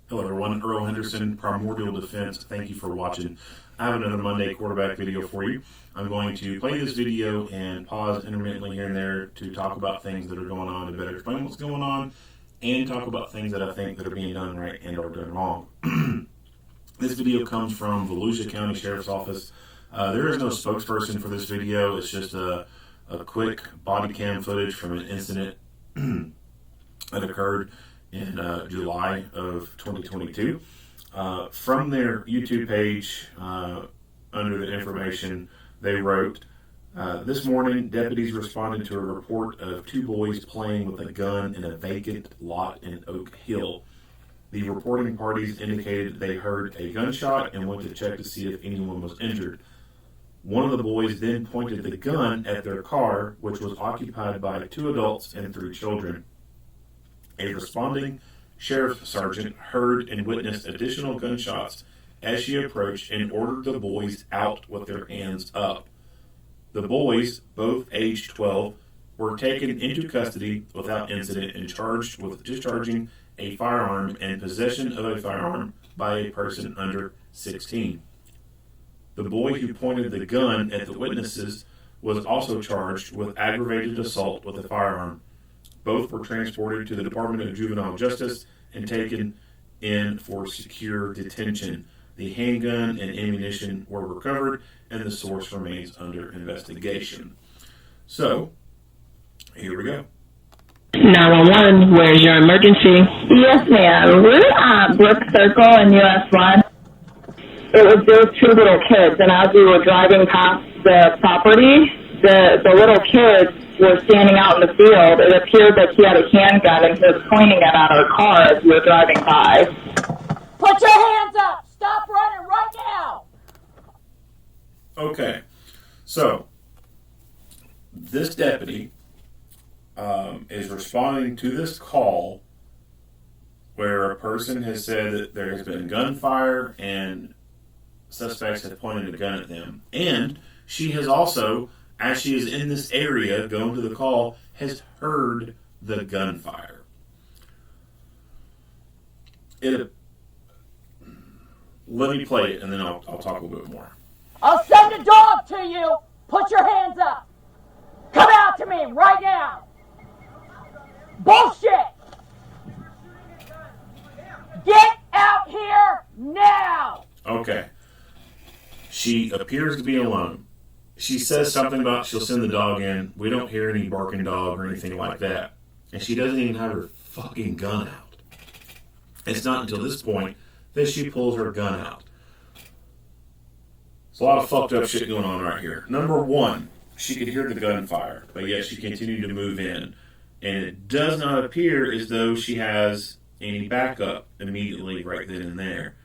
Hello everyone, Earl Henderson, Primordial Defense. Thank you for watching. I have another Monday quarterback video for you. I'm going to play this video and pause intermittently here and there to talk about things that are going on, to better explain what's going on, and talk about things that I think that are being done right and or done wrong. This video comes from Volusia County Sheriff's Office. There is no spokesperson for this video. It's just a quick body cam footage from an incident that occurred in July of 2022. From their YouTube page, under the information, they wrote, this morning, deputies responded to a report of two boys playing with a gun in a vacant lot in Oak Hill. The reporting parties indicated they heard a gunshot and went to check to see if anyone was injured. One of the boys then pointed the gun at their car, which was occupied by two adults and three children. A responding sheriff sergeant heard and witnessed additional gunshots as she approached and ordered the boys out with their hands up. The boys, both aged 12, were taken into custody without incident and charged with discharging a firearm and possession of a firearm by a person under 16. The boy who pointed the gun at the witnesses was also charged with aggravated assault with a firearm. Both were transported to the Department of Juvenile Justice and taken in for secure detention. The handgun and ammunition were recovered, and the source remains under investigation. So, here we go. 911, where's your emergency? Yes, ma'am. We're at Brook Circle in US 1. It was those two little kids, and as we were driving past the property, the little kids were standing out in the field. It appeared that he had a handgun and he was pointing it at our car as we were driving by. Put your hands up! Stop running right now! Okay, so this deputy is responding to this call where a person has said that there has been gunfire and suspects have pointed a gun at them. And she has also, as she is in this area going to the call, has heard the gunfire. Let me play it and then I'll talk a little bit more. I'll send a dog to you! Put your hands up! Come out to me right now! Bullshit! Get out here now! Okay. She appears to be alone. She says something about she'll send the dog in. We don't hear any barking dog or anything like that. And she doesn't even have her fucking gun out. It's not until this point that she pulls her gun out. There's a lot of fucked up shit going on right here. Number one, she could hear the gunfire, but yet she continued to move in. And it does not appear as though she has any backup immediately right then and there.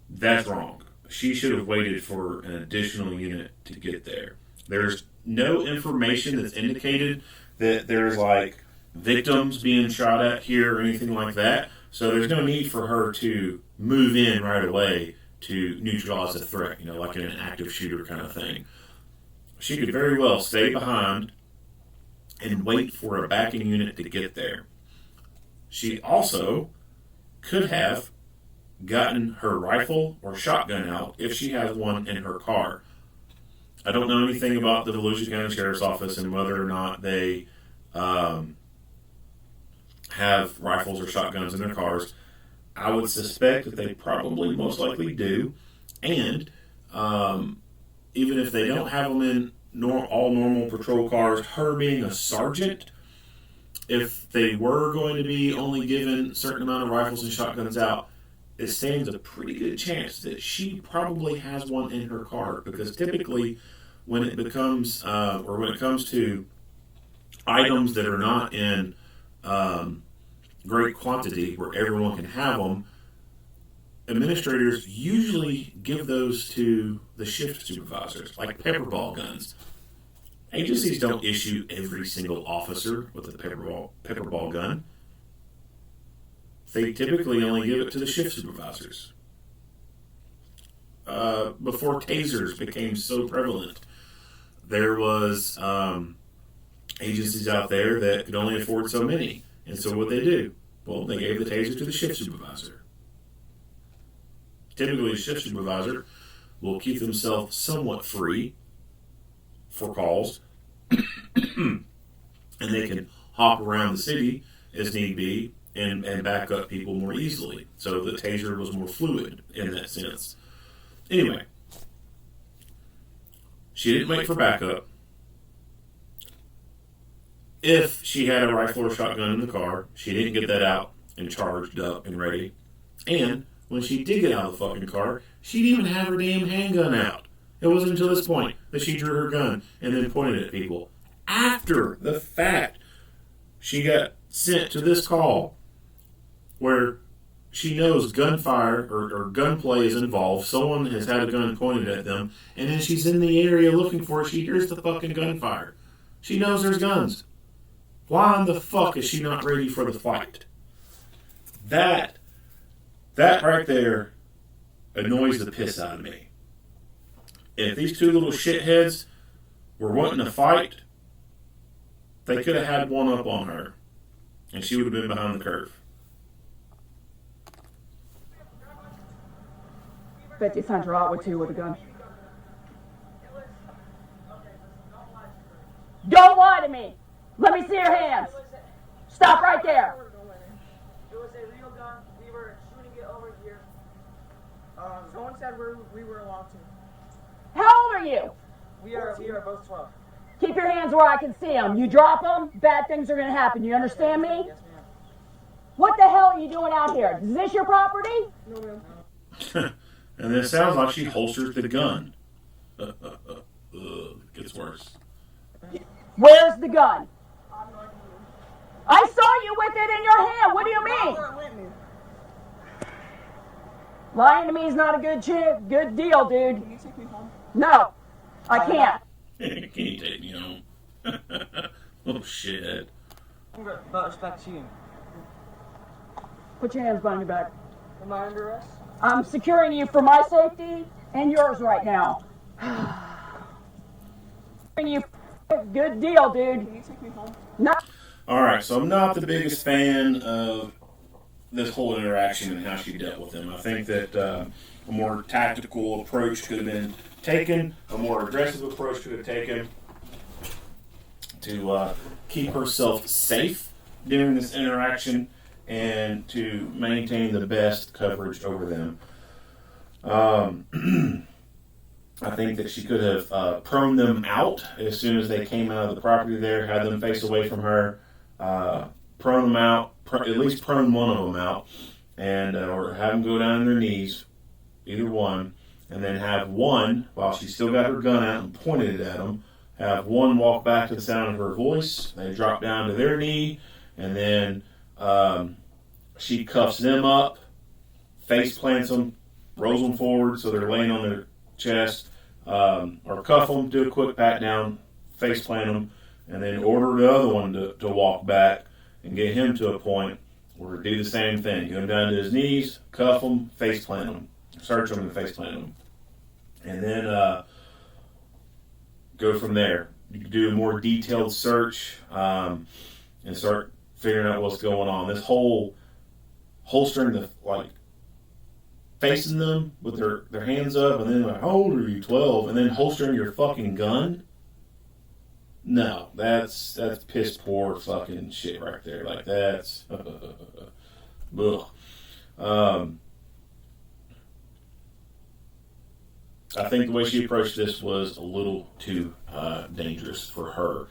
That's wrong. She should have waited for an additional unit to get there. There's no information that's indicated that there's like victims being shot at here or anything like that. So there's no need for her to move in right away to neutralize the threat, like in an active shooter kind of thing. She could very well stay behind and wait for a backing unit to get there. She also could have gotten her rifle or shotgun out if she has one in her car. I don't know anything about the Volusia County Sheriff's Office and whether or not they have rifles or shotguns in their cars. I would suspect that they probably most likely do. And even if they don't have them in all normal patrol cars, her being a sergeant, if they were going to be only given a certain amount of rifles and shotguns out, it stands a pretty good chance that she probably has one in her car, because typically when it becomes or when it comes to items that are not in great quantity where everyone can have them, administrators usually give those to the shift supervisors, like pepper ball guns. Agencies don't issue every single officer with a pepper ball gun. They typically only give it to the shift supervisors. Before tasers became so prevalent, there was agencies out there that could only afford so many. And so what they do? Well, they gave the taser to the shift supervisor. Typically, a shift supervisor will keep themselves somewhat free for calls, and they can hop around the city as need be and back up people more easily. So the taser was more fluid in that sense. Anyway, she didn't wait for backup. If she had a rifle or shotgun in the car, she didn't get that out and charged up and ready. And when she did get out of the fucking car, she didn't even have her damn handgun out. It wasn't until this point that she drew her gun and then pointed at people. After the fact, she got sent to this call where she knows gunfire or gunplay is involved. Someone has had a gun pointed at them, and then she's in the area looking for it. She hears the fucking gunfire. She knows there's guns. Why in the fuck is she not ready for the fight? That right there annoys the piss out of me. If these two little shitheads were wanting to fight, they could have had one up on her, and she would have been behind the curve. 50 Central out with 2 with a gun. Don't lie to me. Let me see your hands. Stop right there. It was a real gun. We were shooting it over here. Someone said we were allowed to. How old are you? We are both 12. Keep your hands where I can see them. You drop them, bad things are going to happen. You understand me? Yes, ma'am. What the hell are you doing out here? Is this your property? No, ma'am. And it sounds like she holsters the gun. Gets worse. Where's the gun? I saw you with it in your hand. What do you mean? Lying to me is not a good deal, dude. Can you take me home? No, I can't. Can you take me home? Oh, shit. But respect to you. Put your hands behind your back. Am I under arrest? I'm securing you for my safety and yours right now. Good deal, dude. Can you take me home? No. All right, so I'm not the biggest fan of this whole interaction and how she dealt with him. I think that a more tactical approach could have been taken, a more aggressive approach could have taken to keep herself safe during this interaction and to maintain the best coverage over them. I think that she could have proned them out as soon as they came out of the property there, had them face away from her, prone them out, at least prone one of them out, and or have them go down on their knees, either one, and then have one, while she still got her gun out and pointed it at them, have one walk back to the sound of her voice. They drop down to their knee, and then she cuffs them up, face plants them, rolls them forward so they're laying on their chest, or cuff them, do a quick pat down, face plant them, and then order the other one to walk back and get him to a point where do the same thing. Get him down to his knees, cuff him, face plant him, search him and face plant him. And then go from there. You can do a more detailed search and start figuring out what's going on. This whole holstering the, like, facing them with their hands up and then like, how old are you, 12? And then holstering your fucking gun? No, that's piss poor fucking shit right there. Like, that's ugh. I think the way she approached this was a little too dangerous for her.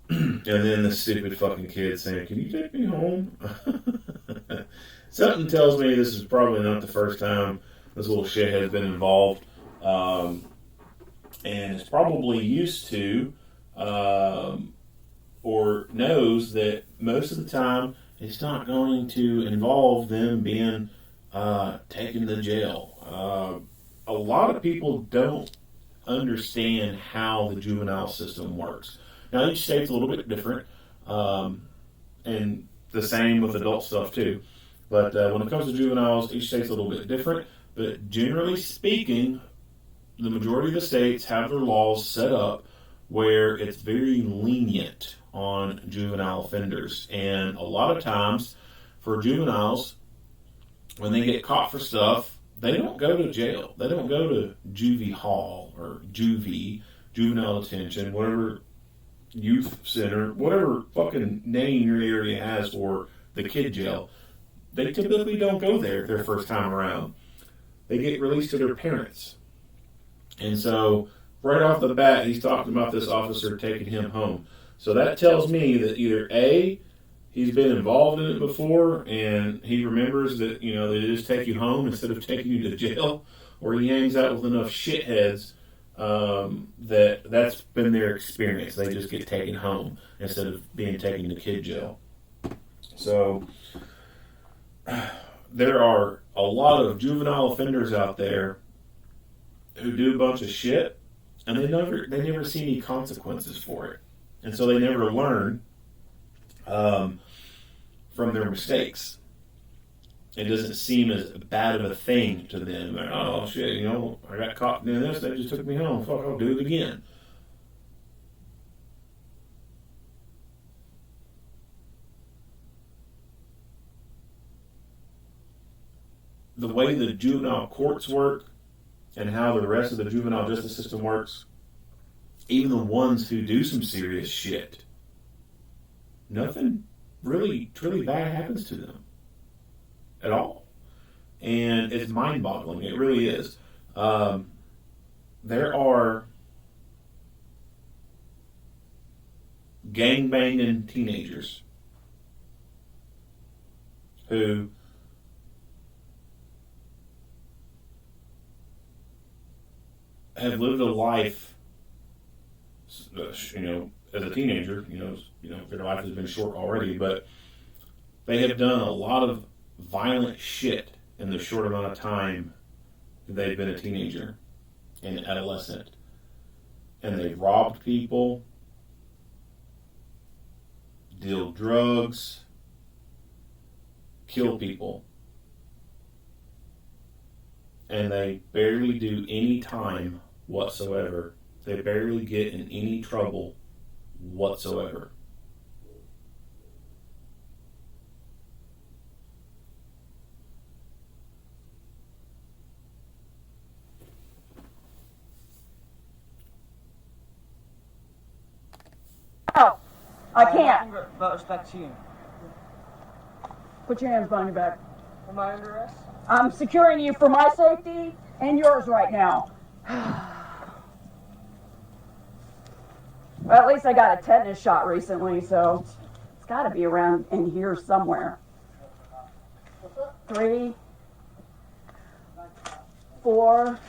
And then the stupid fucking kid saying, "Can you take me home?" Something tells me this is probably not the first time this little shit has been involved. And is probably used to or knows that most of the time it's not going to involve them being taken to jail. A lot of people don't understand how the juvenile system works. Now, each state's a little bit different, and the same with adult stuff too. But when it comes to juveniles, each state's a little bit different. But generally speaking, the majority of the states have their laws set up where it's very lenient on juvenile offenders. And a lot of times, for juveniles, when they get caught for stuff, they don't go to jail. They don't go to juvie hall or juvenile detention, whatever youth center, whatever fucking name your area has for the kid jail. They typically don't go there their first time around. They get released to their parents. And so, right off the bat, he's talking about this officer taking him home. So that tells me that either A, he's been involved in it before, and he remembers that, you know, they just take you home instead of taking you to jail, or he hangs out with enough shitheads that's been their experience. They just get taken home instead of being taken to kid jail. So there are a lot of juvenile offenders out there who do a bunch of shit, and they never see any consequences for it, and so they never learn from their mistakes. It doesn't seem as bad of a thing to them. Like, oh shit, you know, I got caught doing this, they just took me home. Fuck, I'll do it again. The way the juvenile courts work and how the rest of the juvenile justice system works, even the ones who do some serious shit, nothing really truly bad happens to them at all. And it's mind-boggling. It really is. There are gang-banging teenagers who have lived a life, you know, as a teenager, you know, their life has been short already, but they have done a lot of violent shit in the short amount of time they've been a teenager and adolescent. And they've robbed people, deal drugs, kill people. And they barely do any time whatsoever. They barely get in any trouble whatsoever. Oh, I can't. Nothing but respect to you. Put your hands behind your back. Am I under arrest? I'm securing you for my safety and yours right now. Well, at least I got a tetanus shot recently, so it's got to be around in here somewhere. 3, 4.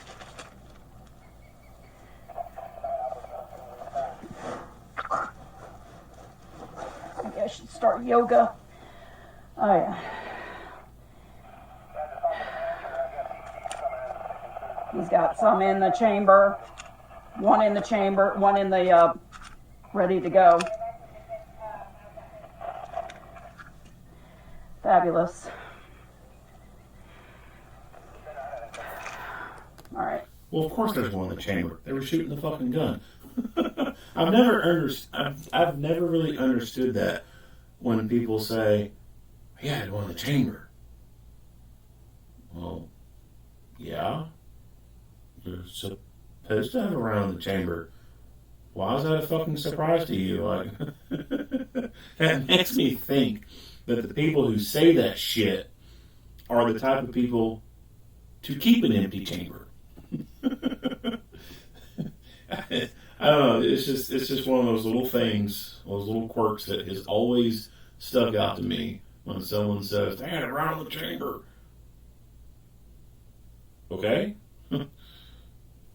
Maybe I should start yoga. Oh, yeah. He's got some in the chamber, one in the ready to go. Fabulous. All right. Well, of course there's one in the chamber. They were shooting the fucking gun. I've never really understood that when people say, yeah, there's one in the chamber. Well, yeah. You're supposed to have a round in the chamber. Why is that a fucking surprise to you? Like, that makes me think that the people who say that shit are the type of people to keep an empty chamber. I don't know. It's just one of those little things, those little quirks that has always stuck out to me when someone says, "They had a round in the chamber." Okay.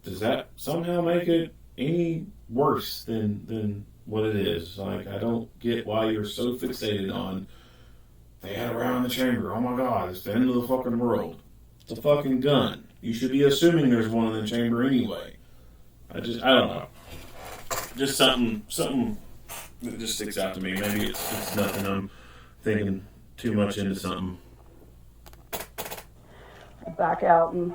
Does that somehow make it any worse than what it is? Like, I don't get why you're so fixated on they had a round in the chamber. Oh my God, it's the end of the fucking world. It's a fucking gun. You should be assuming there's one in the chamber anyway. I don't know. Just something that just sticks out to me. Maybe it's nothing. I'm thinking too much into something. Back out and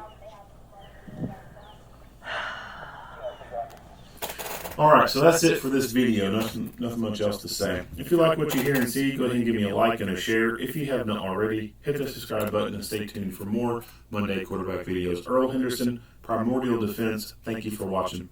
All right, so that's it for this video. Nothing much else to say. If you like what you hear and see, go ahead and give me a like and a share. If you have not already, hit the subscribe button and stay tuned for more Monday quarterback videos. Earl Henderson, Primordial Defense. Thank you for watching.